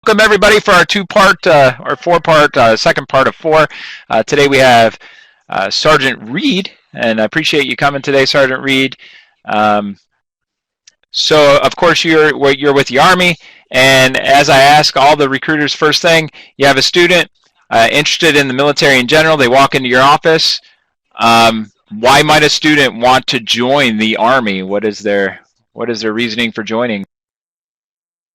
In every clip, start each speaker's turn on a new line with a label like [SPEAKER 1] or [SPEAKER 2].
[SPEAKER 1] Welcome everybody for our two-part or four-part second part of four. Today we have Sergeant Reed, and I appreciate you coming today, Sergeant Reed. Um, so of course you're with the Army, and as I ask all the recruiters, first thing, you have a student interested in the military in general. They walk into your office. Why might a student want to join the Army? What is their reasoning for joining?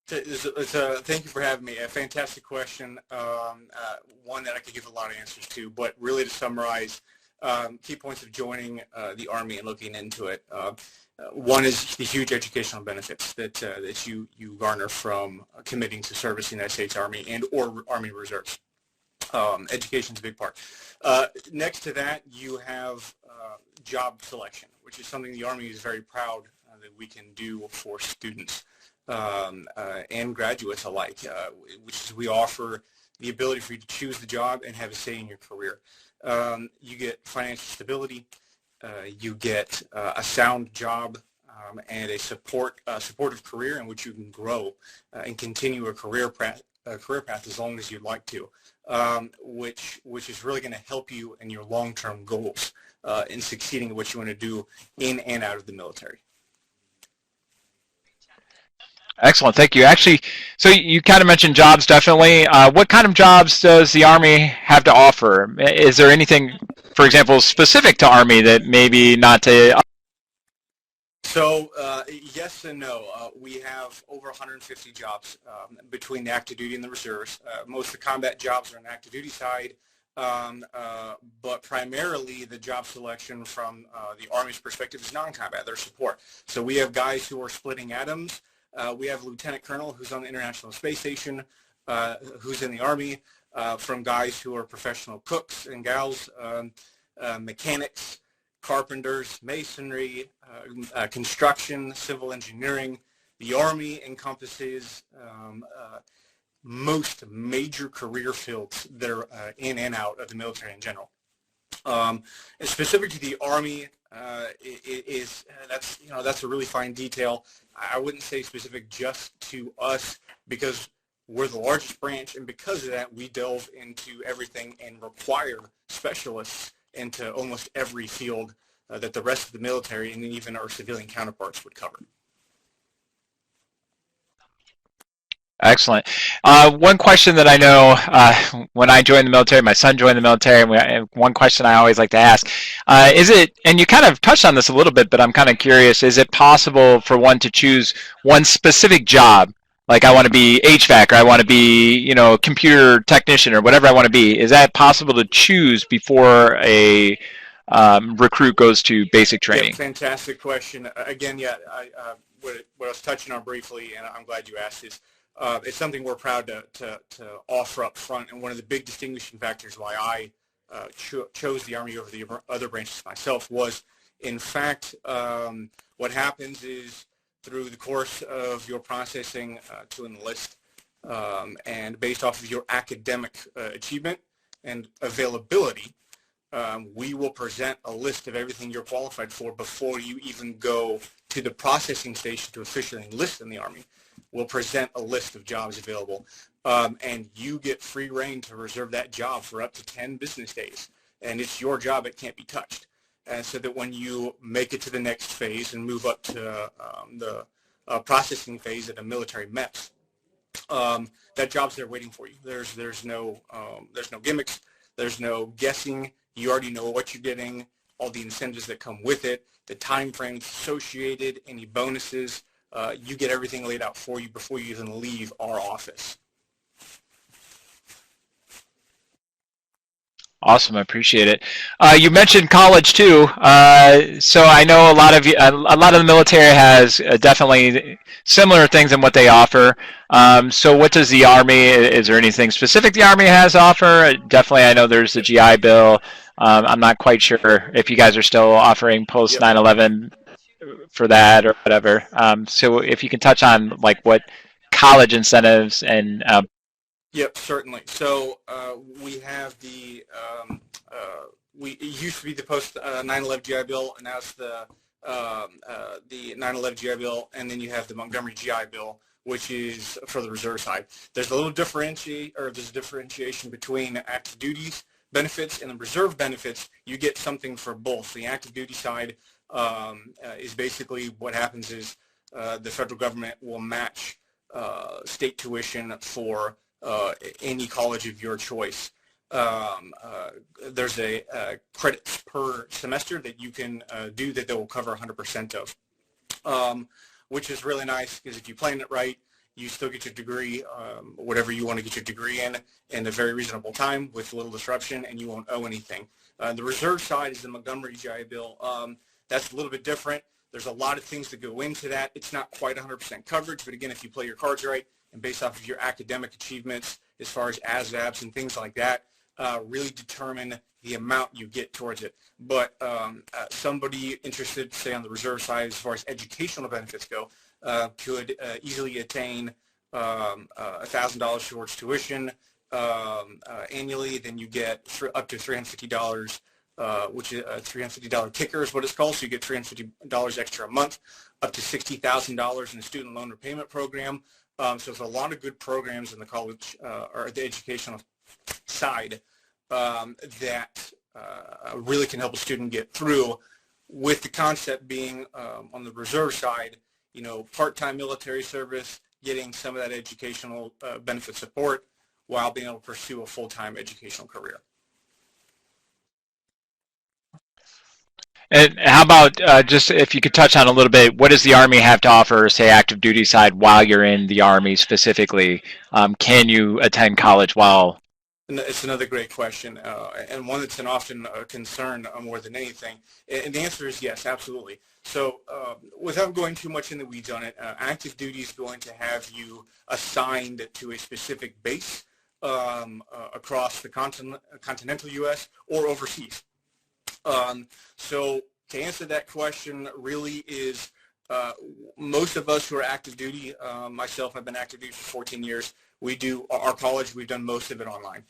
[SPEAKER 2] Thank you for having me. A fantastic question, one that I could give a lot of answers to, but really to summarize, key points of joining the Army and looking into it. One is the huge educational benefits that you garner from committing to service in the United States Army and or Army Reserves. Education is a big part. Next to that, you have job selection, which is something the Army is very proud that we can do for students. And graduates alike, which is we offer the ability for you to choose the job and have a say in your career. You get financial stability, you get a sound job, and a supportive career in which you can grow and continue a career path as long as you'd like to, which is really going to help you in your long-term goals in succeeding at what you want to do in and out of the military.
[SPEAKER 1] Excellent, thank you. Actually, so you kind of mentioned jobs, definitely. What kind of jobs does the Army have to offer? Is there anything, for example, specific to Army that maybe not to?
[SPEAKER 2] So yes and no. We have over 150 jobs between the active duty and the reserves. Most of the combat jobs are on the active duty side, but primarily the job selection from the Army's perspective is non-combat. They're support. So we have guys who are splitting atoms. We have a lieutenant colonel who's on the International Space Station, who's in the Army, from guys who are professional cooks and gals, mechanics, carpenters, masonry, construction, civil engineering. The Army encompasses most major career fields that are in and out of the military in general. And specific to the Army, that's a really fine detail. I wouldn't say specific just to us because we're the largest branch, and because of that, we delve into everything and require specialists into almost every field that the rest of the military and even our civilian counterparts would cover.
[SPEAKER 1] Excellent. One question that I know when I joined the military, my son joined the military, and one question I always like to ask, is it, and you kind of touched on this a little bit, but I'm kind of curious, is it possible for one to choose one specific job? Like I want to be HVAC, or I want to be, a computer technician, or whatever I want to be. Is that possible to choose before a recruit goes to basic training?
[SPEAKER 2] Yeah, fantastic question. Again, what I was touching on briefly, and I'm glad you asked this. It's something we're proud to offer up front, and one of the big distinguishing factors why I chose the Army over the other branches myself was, in fact, what happens is through the course of your processing to enlist, and based off of your academic achievement and availability, we will present a list of everything you're qualified for before you even go to the processing station to officially enlist in the Army. We'll present a list of jobs available, and you get free reign to reserve that job for up to 10 business days, and it's your job. It can't be touched. And so that when you make it to the next phase and move up to the processing phase at a military MEPS, that job's there waiting for you. There's no gimmicks. There's no guessing. You already know what you're getting, all the incentives that come with it, the time frames associated, any bonuses. You get everything laid out for you before you even leave our office.
[SPEAKER 1] Awesome, I appreciate it. You mentioned college too, so I know a lot of the military has definitely similar things in what they offer. So what does the Army? Is there anything specific the Army has to offer? Definitely, I know there's the GI Bill. I'm not quite sure if you guys are still offering post 9/11 for that or whatever. So if you can touch on like what college incentives and
[SPEAKER 2] Yep, certainly. So we have it used to be the post 9/11 GI Bill, and now it's the 9/11 GI Bill, and then you have the Montgomery GI Bill, which is for the reserve side. There's a differentiation between active duties benefits and the reserve benefits. You get something for both. The active duty side is basically what happens is the federal government will match state tuition for any college of your choice. There's a credits per semester that you can do that they will cover 100% of, which is really nice because if you plan it right, you still get your degree, whatever you want to get your degree in a very reasonable time with little disruption, and you won't owe anything. The reserve side is the Montgomery GI Bill. That's a little bit different. There's a lot of things that go into that. It's not quite 100% coverage, but again, if you play your cards right and based off of your academic achievements as far as ASVABs and things like that, really determine the amount you get towards it. But somebody interested, say, on the reserve side as far as educational benefits go, could easily attain $1,000 towards tuition annually. Then you get up to $350, which is a $350 kicker is what it's called. So you get $350 extra a month, up to $60,000 in the student loan repayment program. So there's a lot of good programs in the college or the educational side that really can help a student get through, with the concept being on the reserve side, part-time military service, getting some of that educational benefit support while being able to pursue a full-time educational career.
[SPEAKER 1] And how about just if you could touch on a little bit, what does the Army have to offer, say, active duty side while you're in the Army specifically? Can you attend college while?
[SPEAKER 2] It's another great question, and one that's an often concern more than anything. And the answer is yes, absolutely. So without going too much in the weeds on it, active duty is going to have you assigned to a specific base across the continental U.S. or overseas. So to answer that question really is most of us who are active duty, myself, I've been active duty for 14 years. We do our college, we've done most of it online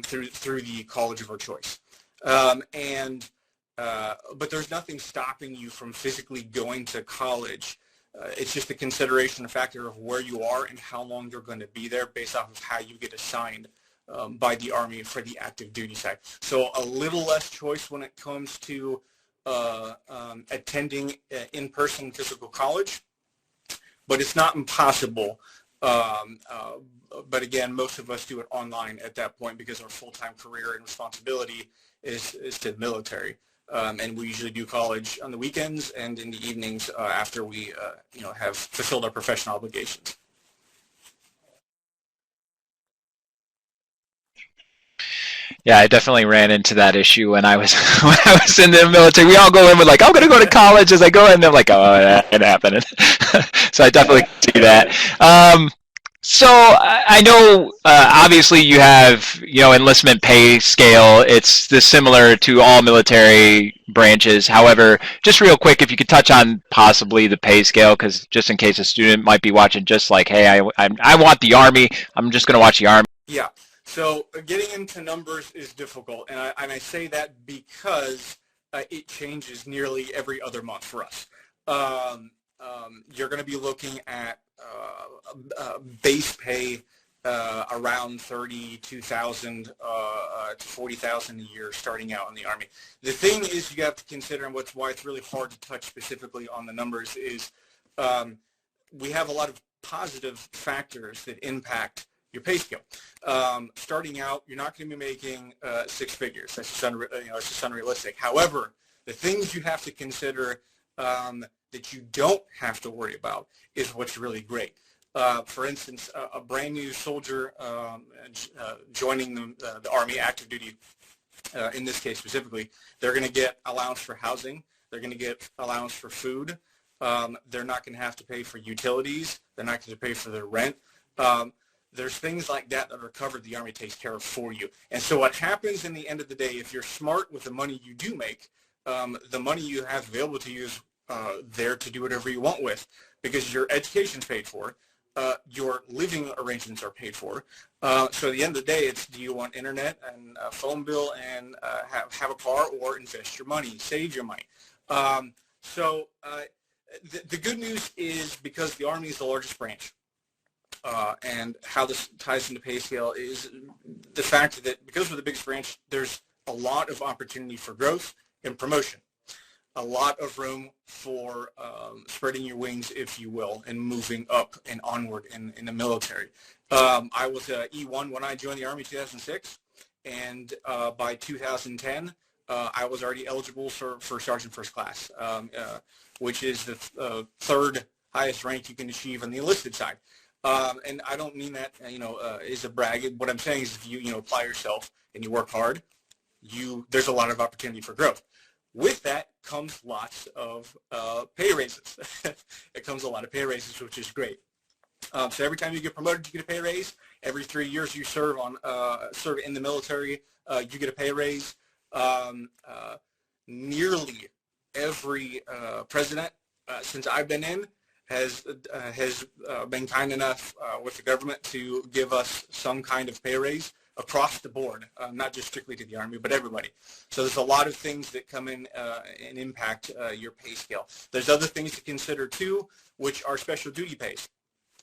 [SPEAKER 2] through the college of our choice. But there's nothing stopping you from physically going to college. It's just a consideration, a factor of where you are and how long you're going to be there based off of how you get assigned by the Army for the active duty side. So a little less choice when it comes to attending in-person physical college, but it's not impossible. But again, most of us do it online at that point because our full-time career and responsibility is to the military. And we usually do college on the weekends and in the evenings after we have fulfilled our professional obligations.
[SPEAKER 1] Yeah, I definitely ran into that issue when I was when I was in the military. We all go in with like, I'm going to go to college. As I go in, they're like, oh, that ain't happening. So I definitely see that. So I know obviously you have enlistment pay scale. It's this similar to all military branches. However, just real quick, if you could touch on possibly the pay scale, because just in case a student might be watching, just like, hey, I want the Army. I'm just going to watch the Army.
[SPEAKER 2] Yeah. So getting into numbers is difficult, and I say that because it changes nearly every other month for us. You're going to be looking at base pay around $32,000 to $40,000 a year starting out in the Army. The thing is you have to consider, and why it's really hard to touch specifically on the numbers, is we have a lot of positive factors that impact your pay scale. Starting out, you're not going to be making six figures. That's just unrealistic. However, the things you have to consider that you don't have to worry about is what's really great. For instance, a brand new soldier joining the Army active duty, in this case specifically, they're going to get allowance for housing. They're going to get allowance for food. They're not going to have to pay for utilities. They're not going to pay for their rent. There's things like that that are covered, the Army takes care of for you. And so what happens in the end of the day, if you're smart with the money you do make, the money you have available to you is there to do whatever you want with, because your education's paid for, your living arrangements are paid for. So at the end of the day, it's, do you want internet and a phone bill and have a car, or invest your money, save your money? The good news is, because the Army is the largest branch, and how this ties into pay scale is the fact that because we're the biggest branch, there's a lot of opportunity for growth and promotion, a lot of room for spreading your wings, if you will, and moving up and onward in the military. I was E1 when I joined the Army in 2006, and by 2010, I was already eligible for Sergeant First Class, which is the third highest rank you can achieve on the enlisted side. And I don't mean that, is a brag. What I'm saying is if you apply yourself and you work hard, there's a lot of opportunity for growth. With that comes lots of pay raises. It comes a lot of pay raises, which is great. So every time you get promoted, you get a pay raise. Every 3 years you serve in the military, you get a pay raise. Nearly every president since I've been in has been kind enough with the government to give us some kind of pay raise across the board, not just strictly to the Army, but everybody. So there's a lot of things that come in and impact your pay scale. There's other things to consider too, which are special duty pays.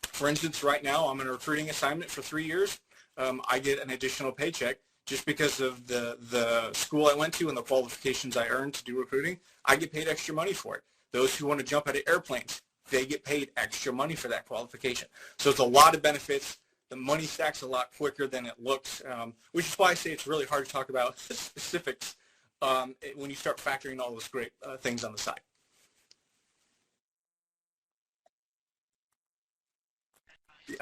[SPEAKER 2] For instance, right now I'm in a recruiting assignment for 3 years. I get an additional paycheck just because of the school I went to and the qualifications I earned to do recruiting. I get paid extra money for it. Those who want to jump out of airplanes, they get paid extra money for that qualification. So it's a lot of benefits. The money stacks a lot quicker than it looks, which is why I say it's really hard to talk about specifics when you start factoring all those great things on the side. Yeah.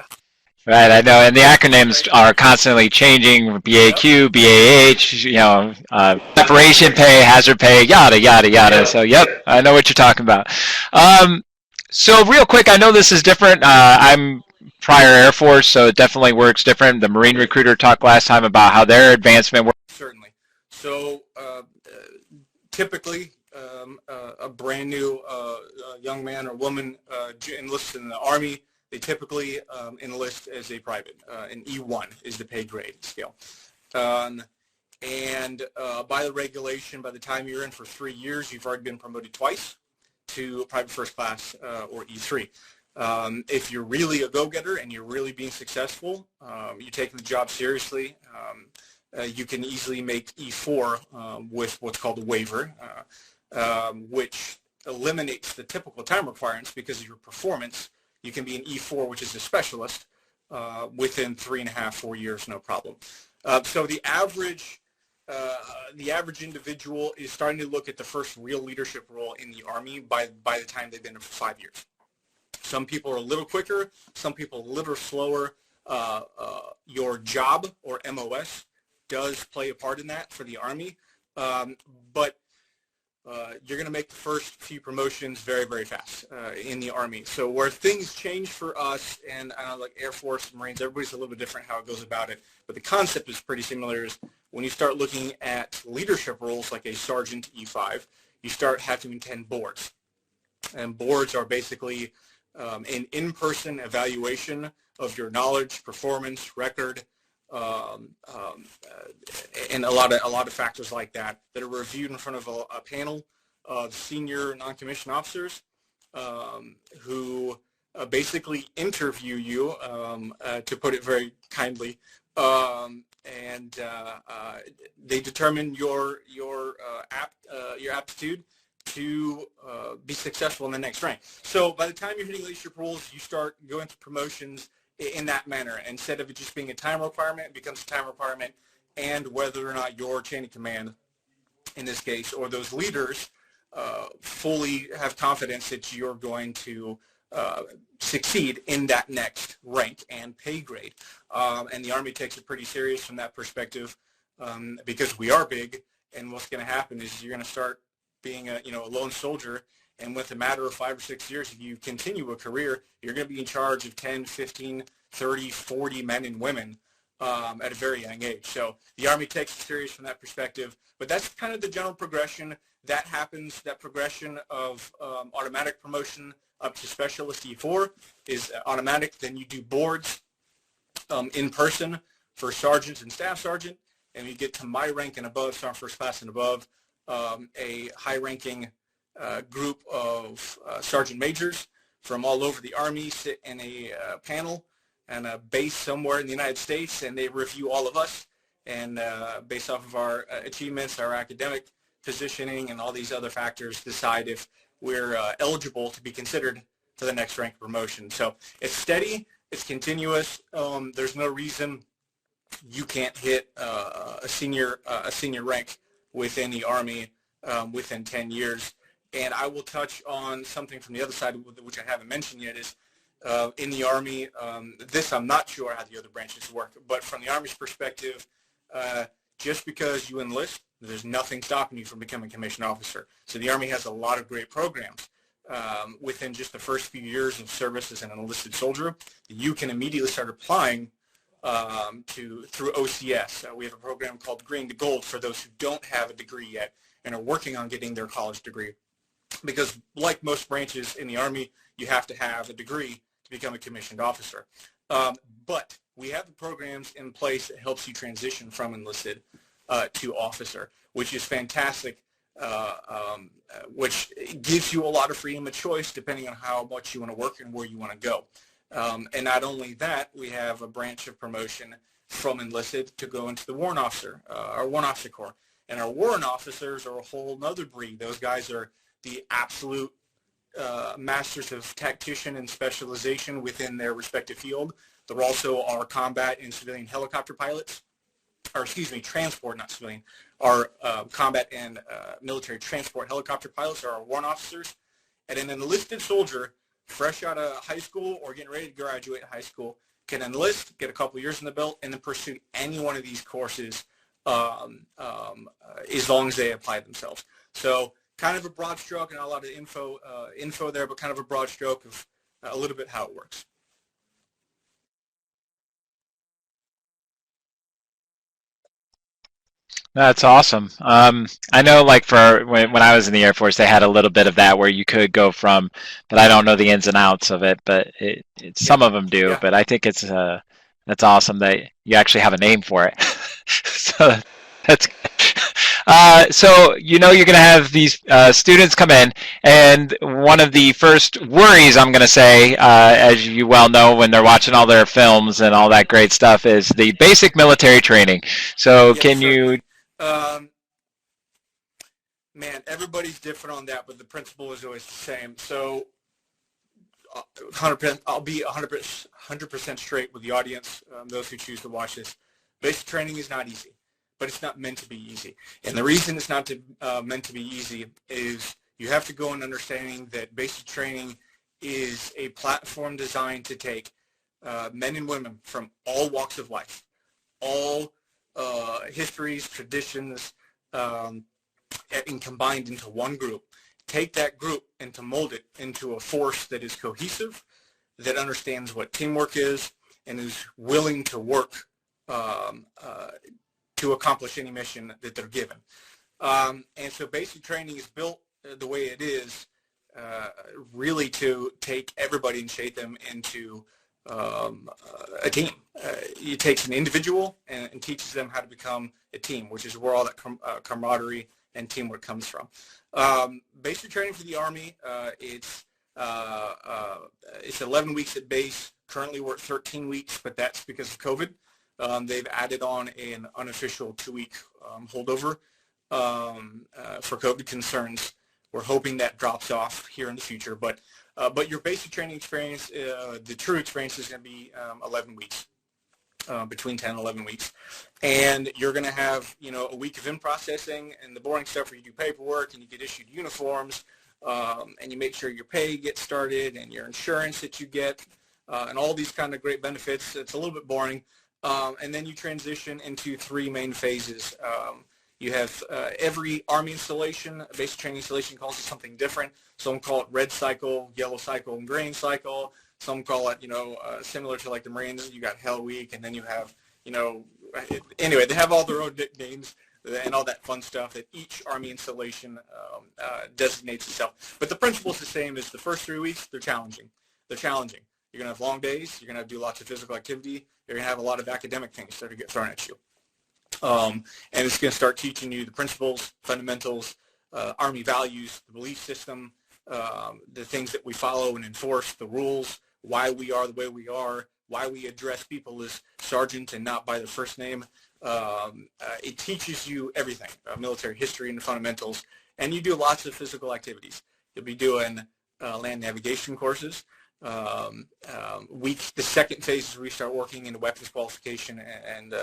[SPEAKER 1] Right, I know, and the acronyms are constantly changing. BAQ, BAH, separation pay, hazard pay, yada yada yada. So, yep, I know what you're talking about. So, real quick, I know this is different. I'm prior Air Force, so it definitely works different. The Marine recruiter talked last time about how their advancement works.
[SPEAKER 2] Certainly. So, typically, a brand new young man or woman enlists in the Army. They typically enlist as a private. An E1 is the pay grade scale. And by the regulation, by the time you're in for 3 years, you've already been promoted twice to private first class or E3. If you're really a go-getter and you're really being successful, you're taking the job seriously, you can easily make E4 with what's called a waiver, which eliminates the typical time requirements because of your performance. You can be an E4, which is a specialist, within 3.5, 4 years, no problem. So the average individual is starting to look at the first real leadership role in the Army by the time they've been in for 5 years. Some people are a little quicker, some people a little slower. Your job, or MOS, does play a part in that for the Army, but you're going to make the first few promotions very, very fast in the Army. So where things change for us, and I know like Air Force, Marines, everybody's a little bit different how it goes about it, but the concept is pretty similar. Is when you start looking at leadership roles like a Sergeant E5, you start having to attend boards. And boards are basically an in-person evaluation of your knowledge, performance, record, and a lot of factors like that are reviewed in front of a panel of senior non-commissioned officers who basically interview you, to put it very kindly, and they determine your aptitude to be successful in the next rank. So by the time you're hitting leadership roles, you start going through promotions in that manner. Instead of it just being a time requirement, it becomes a time requirement, and whether or not your chain of command, in this case, or those leaders fully have confidence that you're going to succeed in that next rank and pay grade. And the Army takes it pretty serious from that perspective, because we are big, and what's going to happen is you're going to start being a lone soldier, and with a matter of 5 or 6 years, if you continue a career, you're going to be in charge of 10, 15, 30, 40 men and women at a very young age. So the Army takes it serious from that perspective, but that's kind of the general progression that happens. That progression of automatic promotion up to Specialist E4 is automatic. Then you do boards in person for sergeants and staff sergeant, and you get to my rank and above, Sergeant First Class and above, a high-ranking group of sergeant majors from all over the Army sit in a panel and a base somewhere in the United States, and they review all of us, and based off of our achievements, our academic positioning, and all these other factors, decide if we're eligible to be considered for the next rank promotion. So it's steady, it's continuous. There's no reason you can't hit a senior rank within the Army within 10 years. And I will touch on something from the other side, which I haven't mentioned yet, is in the Army, this I'm not sure how the other branches work, but from the Army's perspective, just because you enlist, there's nothing stopping you from becoming a commissioned officer. So the Army has a lot of great programs. Within just the first few years of service as an enlisted soldier, you can immediately start applying through OCS. We have a program called Green to Gold for those who don't have a degree yet and are working on getting their college degree. Because like most branches in the Army, you have to have a degree to become a commissioned officer. But we have the programs in place that helps you transition from enlisted to officer, which is fantastic, which gives you a lot of freedom of choice depending on how much you want to work and where you want to go. And not only that, we have a branch of promotion from enlisted to go into the warrant officer, our warrant officer corps. And our warrant officers are a whole nother breed. Those guys are the absolute masters of tactician and specialization within their respective field. They're also our combat and civilian helicopter pilots, or excuse me, transport, not civilian. Our combat and military transport helicopter pilots are our warrant officers. And an enlisted soldier, fresh out of high school or getting ready to graduate high school, can enlist, get a couple years in the belt, and then pursue any one of these courses as long as they apply themselves. So kind of a broad stroke, and not a lot of info there, but kind of a broad stroke of a little bit how it works.
[SPEAKER 1] That's awesome. I know, like for when I was in the Air Force, they had a little bit of that where you could go from, but I don't know the ins and outs of it. But
[SPEAKER 2] Yeah,
[SPEAKER 1] some of them do.
[SPEAKER 2] yeah.
[SPEAKER 1] But I think it's that's awesome that you actually have a name for it. So that's so you know you're going to have these students come in, and one of the first worries I'm going to say, as you well know, when they're watching all their films and all that great stuff, is the basic military training. So
[SPEAKER 2] Yes,
[SPEAKER 1] can you?
[SPEAKER 2] certainly. Man, everybody's different on that, but the principle is always the same. So 100%, I'll be 100% straight with the audience, those who choose to watch this. Basic training is not easy, but it's not meant to be easy. And the reason it's not meant to be easy is you have to go in understanding that basic training is a platform designed to take men and women from all walks of life, all histories, traditions, and combined into one group. Take that group and to mold it into a force that is cohesive, that understands what teamwork is, and is willing to work to accomplish any mission that they're given. And so basic training is built the way it is really to take everybody and shape them into a team. It takes an individual and teaches them how to become a team, which is where all that camaraderie and teamwork comes from. Basic training for the Army, it's 11 weeks at base. Currently we're at 13 weeks, but that's because of COVID. They've added on an unofficial 2-week holdover for COVID concerns. We're hoping that drops off here in the future, but your basic training experience, the true experience, is going to be 11 weeks, between 10 and 11 weeks. And you're going to have, a week of in-processing and the boring stuff where you do paperwork and you get issued uniforms, and you make sure your pay gets started and your insurance that you get, and all these kind of great benefits. It's a little bit boring. And then you transition into 3 main phases. You have every Army installation, basic training installation, calls it something different. Some call it red cycle, yellow cycle, and green cycle. Some call it, similar to like the Marines, you got Hell Week, and then you have, anyway, they have all their own nicknames and all that fun stuff that each Army installation designates itself. But the principle is the same as the first 3 weeks. They're challenging. They're challenging. You're going to have long days. You're going to do lots of physical activity. You're going to have a lot of academic things that are get thrown at you. And it's going to start teaching you the principles, fundamentals, Army values, the belief system, the things that we follow and enforce, the rules, why we are the way we are, why we address people as sergeant and not by their first name. It teaches you everything, military history and the fundamentals, and you do lots of physical activities. You'll be doing land navigation courses. The second phase is we start working into weapons qualification and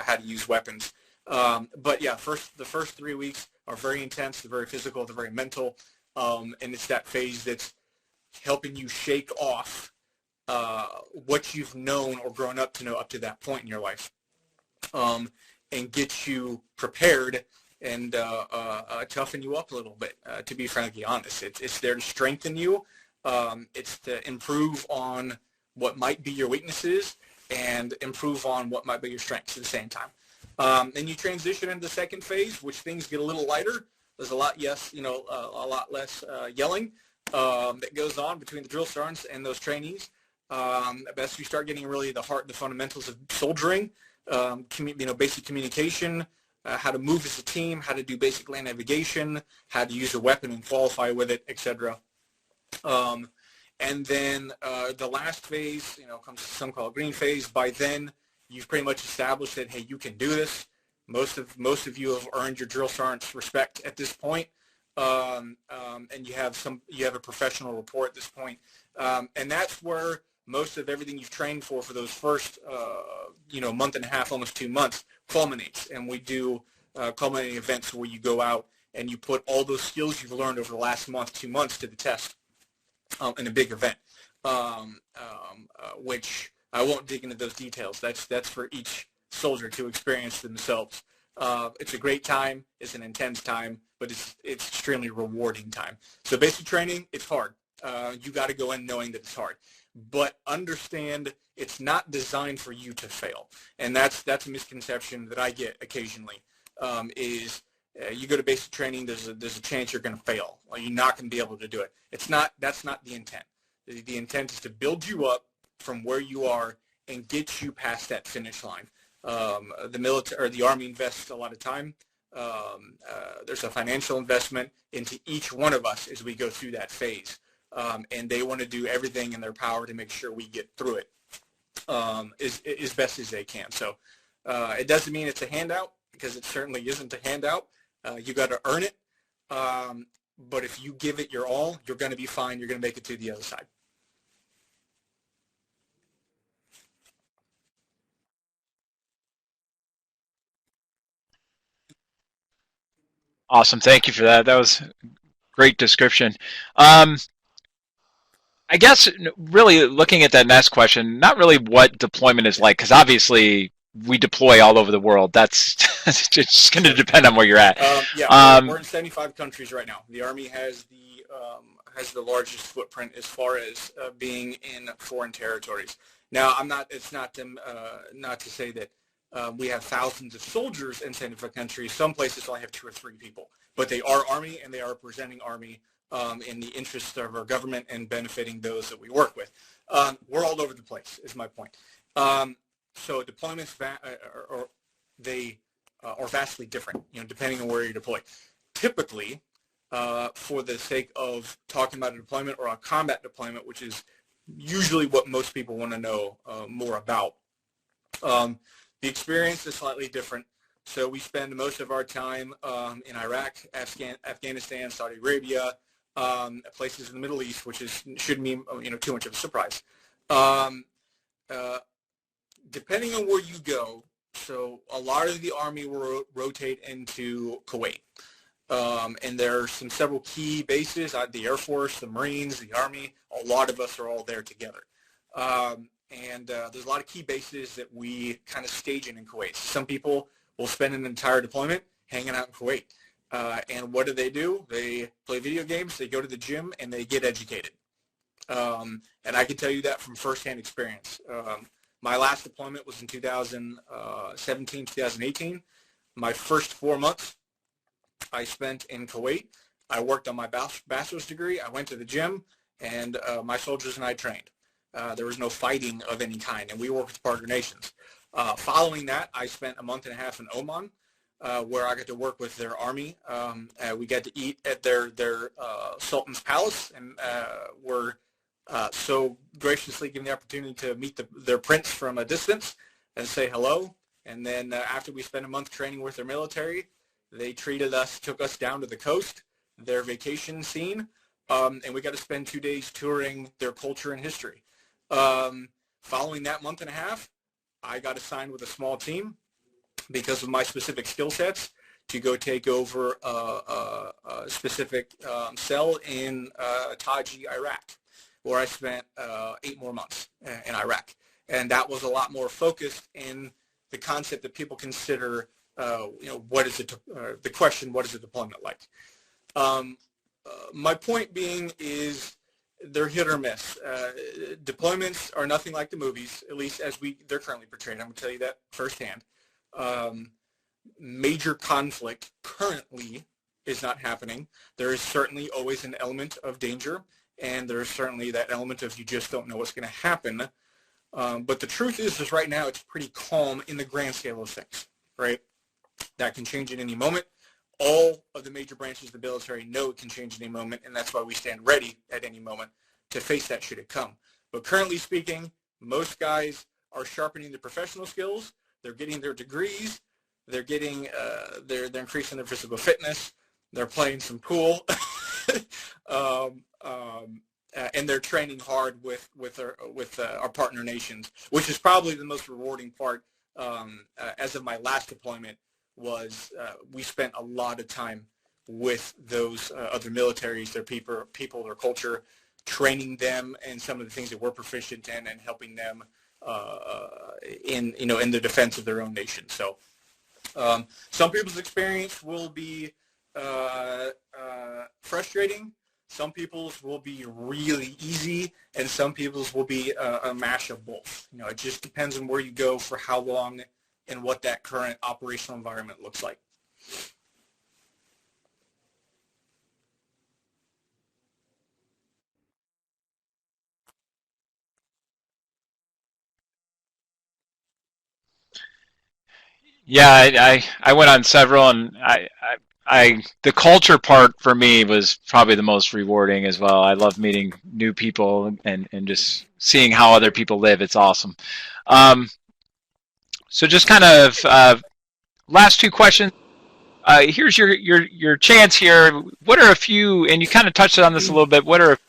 [SPEAKER 2] how to use weapons. But yeah, the first 3 weeks are very intense, they're very physical, they're very mental, and it's that phase that's helping you shake off what you've known or grown up to know up to that point in your life, and get you prepared and toughen you up a little bit, to be frankly honest. It's there to strengthen you. It's to improve on what might be your weaknesses and improve on what might be your strengths at the same time. Then you transition into the second phase, which things get a little lighter. There's a lot, a lot less yelling that goes on between the drill sergeants and those trainees. Best you start getting really the heart, the fundamentals of soldiering, basic communication, how to move as a team, how to do basic land navigation, how to use a weapon and qualify with it, etc. And then the last phase, comes some call it green phase. By then, you've pretty much established that, hey, you can do this. Most of you have earned your drill sergeant's respect at this point, and you have a professional rapport at this point, and that's where most of everything you've trained for those first month and a half, almost 2 months, culminates. And we do culminating events where you go out and you put all those skills you've learned over the last month, 2 months to the test in a big event, which I won't dig into those details. That's for each soldier to experience themselves. It's a great time. It's an intense time, but it's extremely rewarding time. So basic training, it's hard. You got to go in knowing that it's hard, but understand it's not designed for you to fail. And that's a misconception that I get occasionally. You go to basic training, there's a chance you're going to fail, or you're not going to be able to do it. That's not the intent. The intent is to build you up from where you are and get you past that finish line. The military or the Army invests a lot of time. There's a financial investment into each one of us as we go through that phase, and they want to do everything in their power to make sure we get through it as best as they can. So it doesn't mean it's a handout, because it certainly isn't a handout. You got to earn it, but if you give it your all, you're going to be fine. You're going to make it to the other side.
[SPEAKER 1] Awesome. Thank you for that. That was a great description. Um, I guess really looking at that next question, not really what deployment is like, because obviously we deploy all over the world. That's it's just going to depend on where you're at.
[SPEAKER 2] We're in 75 countries right now. The Army has the largest footprint as far as being in foreign territories. Now, it's not to say that we have thousands of soldiers in 75 countries. Some places only have 2 or 3 people, but they are Army, and they are representing Army in the interests of our government and benefiting those that we work with. We're all over the place, is my point. So deployments are vastly different, depending on where you deploy. Typically, for the sake of talking about a deployment or a combat deployment, which is usually what most people want to know more about, the experience is slightly different. So we spend most of our time in Iraq, Afghanistan, Saudi Arabia, places in the Middle East, which shouldn't be too much of a surprise. Depending on where you go, so a lot of the Army will rotate into Kuwait. And there are several key bases, the Air Force, the Marines, the Army. A lot of us are all there together. And there's a lot of key bases that we kind of stage in Kuwait. Some people will spend an entire deployment hanging out in Kuwait. And what do? They play video games, they go to the gym, and they get educated. And I can tell you that from firsthand experience. My last deployment was in 2017, 2018. My first 4 months I spent in Kuwait. I worked on my bachelor's degree. I went to the gym, and my soldiers and I trained. There was no fighting of any kind, and we worked with partner nations. Following that, I spent a month and a half in Oman, where I got to work with their army. We got to eat at their Sultan's palace, and where so graciously given the opportunity to meet their prince from a distance and say hello. And then after we spent a month training with their military, they took us down to the coast, their vacation scene, and we got to spend 2 days touring their culture and history. Following that month and a half, I got assigned with a small team because of my specific skill sets to go take over a specific cell in Taji, Iraq, where I spent 8 more months in Iraq. And that was a lot more focused in the concept that people consider, what is it, the question, what is a deployment like? My point being is they're hit or miss. Deployments are nothing like the movies, at least as they're currently portrayed. I'm going to tell you that firsthand. Major conflict currently is not happening. There is certainly always an element of danger, and there's certainly that element of you just don't know what's going to happen. But the truth is right now it's pretty calm in the grand scale of things, right? That can change at any moment. All of the major branches of the military know it can change at any moment, and that's why we stand ready at any moment to face that should it come. But currently speaking, most guys are sharpening their professional skills. They're getting their degrees. They're getting, they're increasing their physical fitness. They're playing some pool. And they're training hard with our partner nations, which is probably the most rewarding part. As of my last deployment, was we spent a lot of time with those other militaries, their people, their culture, training them in some of the things that we're proficient in, and helping them in the defense of their own nation. So some people's experience will be frustrating. Some people's will be really easy, and some people's will be a mash of both. It just depends on where you go for how long and what that current operational environment looks like.
[SPEAKER 1] Yeah, I went on several, and the culture part for me was probably the most rewarding as well. I love meeting new people and just seeing how other people live. It's awesome. Um, so just kind of last two questions. Here's your chance here. What are a few, and you kind of touched on this a little bit. What are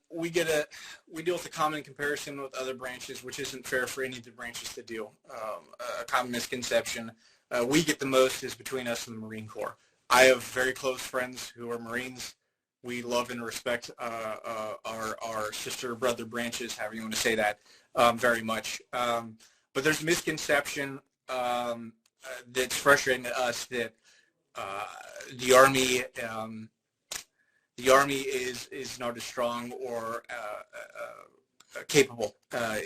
[SPEAKER 2] We deal with a common comparison with other branches, which isn't fair for any of the branches to deal. A common misconception we get the most is between us and the Marine Corps. I have very close friends who are Marines. We love and respect our sister brother branches, however you want to say that, very much. But there's a misconception that's frustrating to us that the Army is not as strong or capable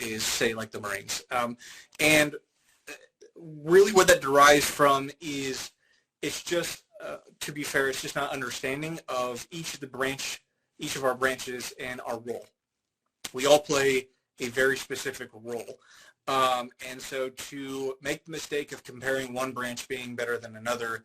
[SPEAKER 2] is, say, like the Marines. And really what that derives from is it's just, to be fair, it's just not understanding of each of our branches and our role. We all play a very specific role. And so to make the mistake of comparing one branch being better than another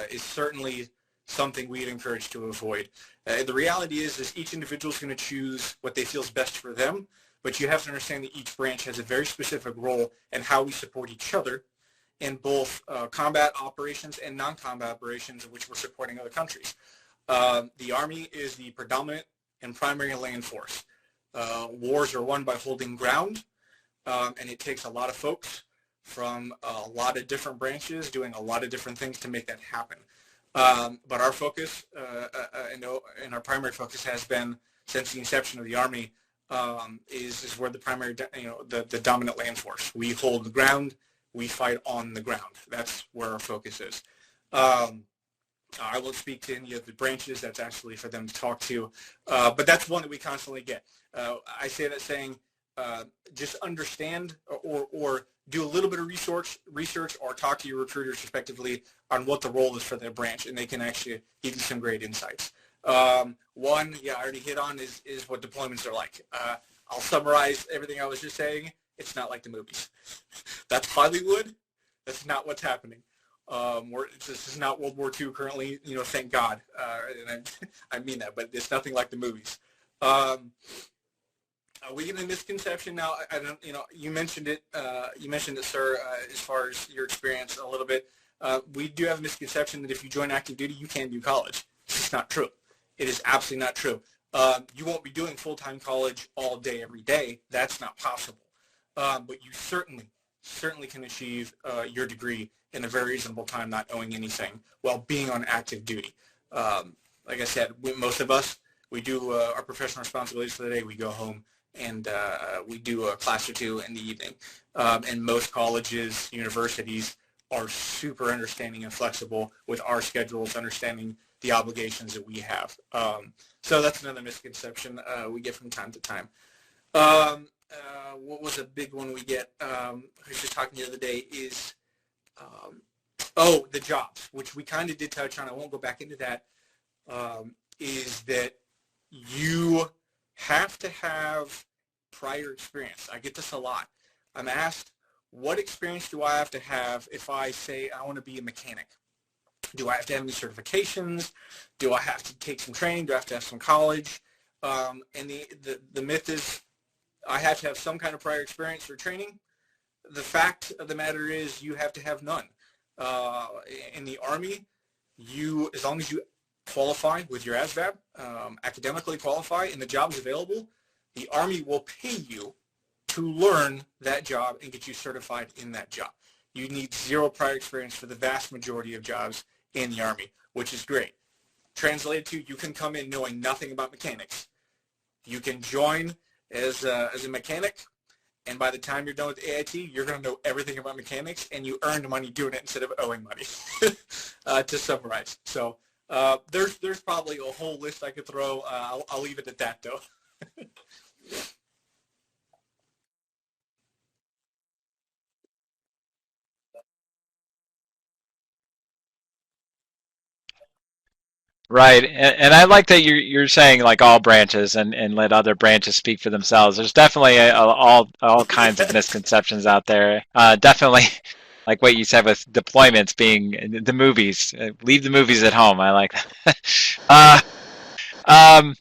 [SPEAKER 2] is certainly something we'd encourage to avoid. The reality is each individual is going to choose what they feel is best for them, but you have to understand that each branch has a very specific role and how we support each other in both combat operations and non-combat operations in which we're supporting other countries. The Army is the predominant and primary land force. Wars are won by holding ground, and it takes a lot of folks from a lot of different branches doing a lot of different things to make that happen. But our focus and our primary focus has been since the inception of the Army is where the primary, the dominant land force. We hold the ground. We fight on the ground. That's where our focus is. I won't speak to any of the branches. That's actually for them to talk to. But that's one that we constantly get. I say that saying, just understand or do a little bit of research or talk to your recruiters respectively on what the role is for their branch, and they can actually give you some great insights. One, I already hit on is what deployments are like. I'll summarize everything I was just saying. It's not like the movies. That's Hollywood. That's not what's happening. This is not World War II currently, thank God. And I mean that, but it's nothing like the movies. Um, we get a misconception now. I don't, you mentioned it. Sir, as far as your experience a little bit. We do have a misconception that if you join active duty, you can't do college. It's just not true. It is absolutely not true. You won't be doing full-time college all day, every day. That's not possible. But you certainly can achieve your degree in a very reasonable time, not owing anything, while being on active duty. Like I said, most of us, we do our professional responsibilities for the day. We go home and we do a class or two in the evening. And most colleges, universities are super understanding and flexible with our schedules, understanding the obligations that we have. So that's another misconception we get from time to time. What was a big one we get? I was just talking the other day is, the jobs, which we kind of did touch on. I won't go back into that. Is that you have to have prior experience. I get this a lot. I'm asked, what experience do I have to have if I say I want to be a mechanic? Do I have to have any certifications? Do I have to take some training? Do I have to have some college? And the myth is I have to have some kind of prior experience or training. The fact of the matter is you have to have none. In the Army, as long as you qualify with your ASVAB, academically qualify, and the job's available, the Army will pay you to learn that job and get you certified in that job. You need zero prior experience for the vast majority of jobs in the Army, which is great. Translated to, you can come in knowing nothing about mechanics. You can join as a mechanic, and by the time you're done with AIT, you're going to know everything about mechanics, and you earned money doing it instead of owing money, to summarize. So there's probably a whole list I could throw. I'll leave it at that, though.
[SPEAKER 1] Right, and I like that you're saying like all branches and let other branches speak for themselves. There's definitely all kinds of
[SPEAKER 2] Yes.
[SPEAKER 1] misconceptions out there. Definitely, like what you said with deployments being the movies. Leave the movies at home. I like that. uh, um,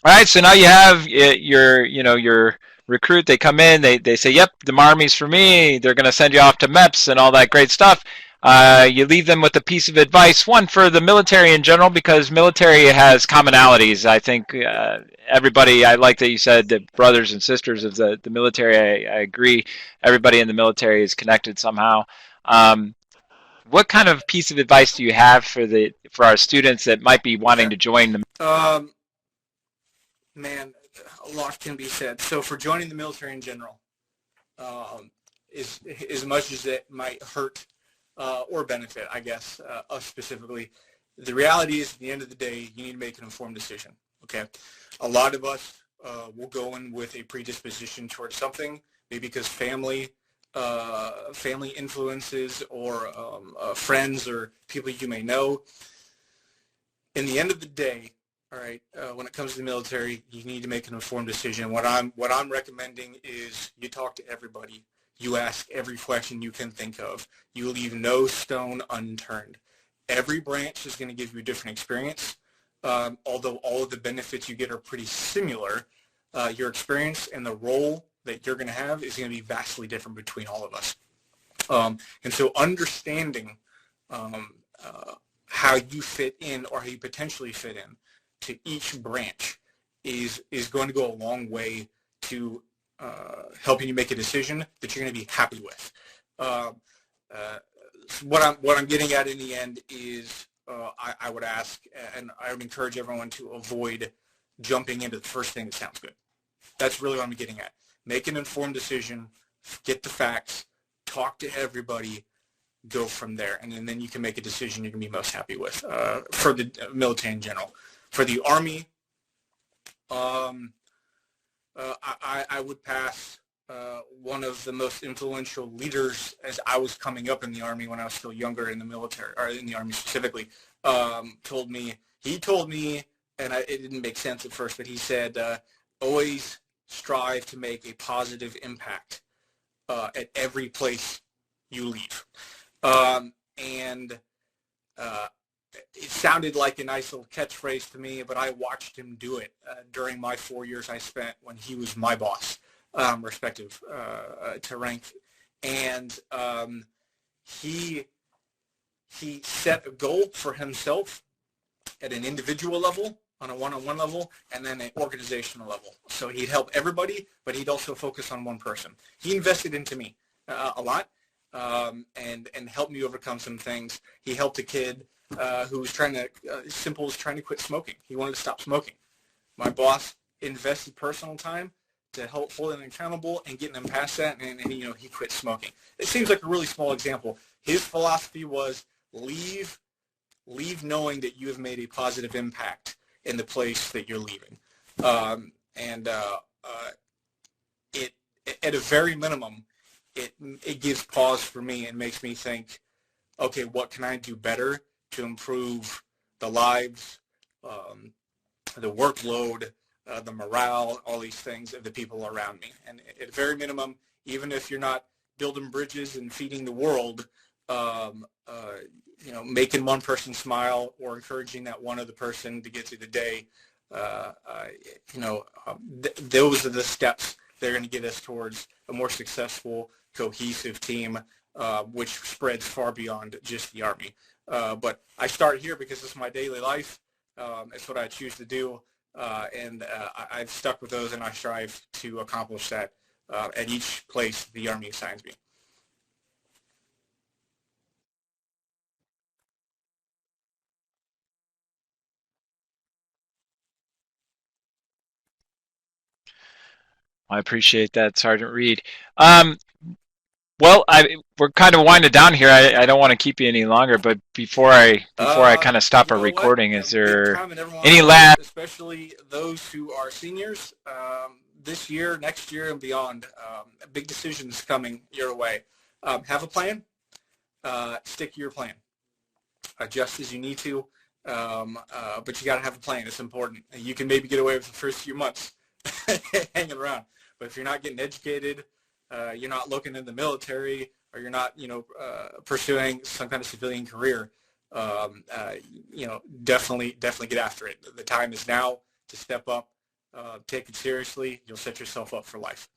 [SPEAKER 1] all right, so now you have your recruit. They come in, they say, "Yep, the Army's for me." They're going to send you off to MEPS and all that great stuff. You leave them with a piece of advice, one for the military in general, because military has commonalities. I think everybody. I like that you said the brothers and sisters of the military. I agree. Everybody in the military is connected somehow. Um, what kind of piece of advice do you have for our students that might be wanting
[SPEAKER 2] Okay.
[SPEAKER 1] to join the?
[SPEAKER 2] Man, a lot can be said. So for joining the military in general, is as much as it might hurt or benefit, I guess, us specifically, the reality is at the end of the day, you need to make an informed decision. Okay, a lot of us will go in with a predisposition towards something, maybe because family influences or friends or people you may know. In the end of the day, all right, when it comes to the military, you need to make an informed decision. What I'm recommending is you talk to everybody. You ask every question you can think of. You leave no stone unturned. Every branch is going to give you a different experience. Although all of the benefits you get are pretty similar, your experience and the role that you're going to have is going to be vastly different between all of us. And so understanding um, how you fit in or how you potentially fit in to each branch is going to go a long way to helping you make a decision that you're going to be happy with. Uh, uh, what I'm getting at in the end is I would ask and I would encourage everyone to avoid jumping into the first thing that sounds good. That's really what I'm getting at. Make an informed decision, get the facts, talk to everybody, go from there, and then you can make a decision you're going to be most happy with for the military in general. For the Army, um, I would pass one of the most influential leaders as I was coming up in the Army when I was still younger in the military, or in the Army specifically, he told me, and it didn't make sense at first, but he said, always strive to make a positive impact at every place you leave. And it sounded like a nice little catchphrase to me, but I watched him do it during my 4 years I spent when he was my boss, respective to rank. And he set a goal for himself at an individual level, on a one-on-one level, and then an organizational level. So he'd help everybody, but he'd also focus on one person. He invested into me a lot, and helped me overcome some things. He helped a kid who was trying to quit smoking. He wanted to stop smoking. My boss invested personal time to help hold him accountable and getting him past that, and he quit smoking. It seems like a really small example. His philosophy was leave knowing that you have made a positive impact in the place that you're leaving. It, at a very minimum, it gives pause for me and makes me think, okay, what can I do better to improve the lives, the workload, the morale, all these things of the people around me. And at a very minimum, even if you're not building bridges and feeding the world, making one person smile or encouraging that one other person to get through the day, those are the steps that are going to get us towards a more successful, cohesive team, which spreads far beyond just the Army. But I start here because it's my daily life. It's what I choose to do, and I've stuck with those, and I strive to accomplish that at each place the Army assigns me.
[SPEAKER 1] I appreciate that, Sergeant Reed. Well, we're kind of winding down here. I don't want to keep you any longer, but before I kind of stop
[SPEAKER 2] You
[SPEAKER 1] our
[SPEAKER 2] know what?
[SPEAKER 1] recording, is
[SPEAKER 2] Big
[SPEAKER 1] there
[SPEAKER 2] time in everyone's
[SPEAKER 1] any
[SPEAKER 2] life,
[SPEAKER 1] last?
[SPEAKER 2] especially those who are seniors. This year, next year, and beyond, big decisions coming your way. Have a plan. Stick to your plan. Adjust as you need to, but you got to have a plan. It's important. You can maybe get away with the first few months hanging around, but if you're not getting educated, you're not looking in the military, or you're not, pursuing some kind of civilian career, definitely get after it. The time is now to step up, take it seriously. You'll set yourself up for life.